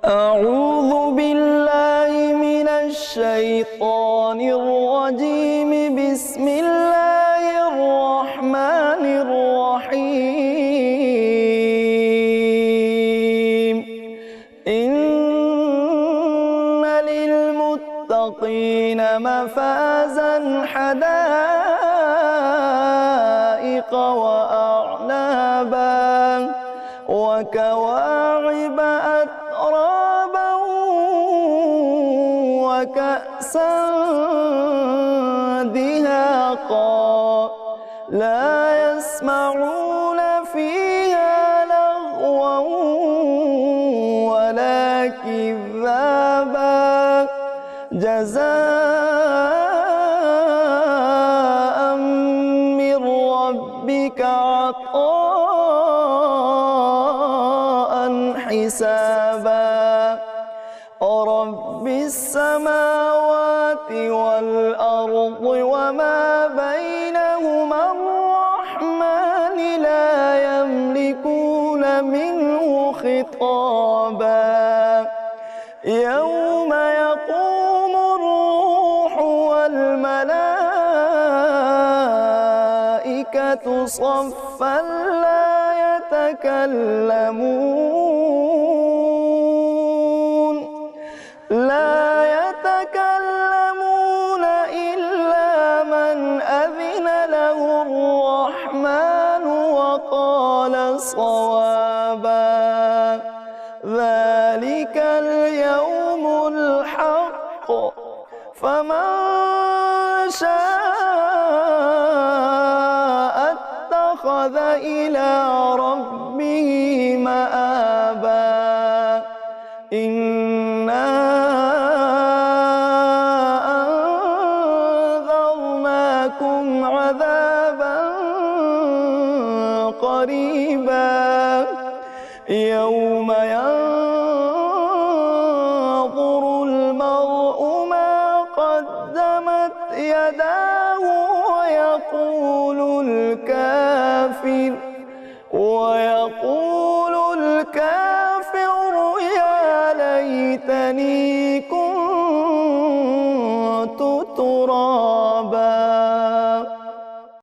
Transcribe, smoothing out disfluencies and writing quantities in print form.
أعوذ بالله من الشيطان الرجيم. بسم الله الرحمن الرحيم. إن للمتقين مفازا حدائق وأعنابا وكواعب أترابا وكأسا دهاقا لا يسمعون فيها لغوا ولا كذابا جزاء من ربك عطاء حسابا. رب السماوات والأرض وما بينهما الرحمن لا يملكون منه خطابا. يوم يقوم الروح والملائكة صفا لا يتكلمون إلا من أذن له الرحمن وقال صوابا. ذلك اليوم الحق فمن شاء اتخذ إلى ربه مآبا. إنا أنذرناكم عذابا قريبا يوم ينظر المرء ما قدمت يداه ويقول الكافر يا ليتني كنت ترابا.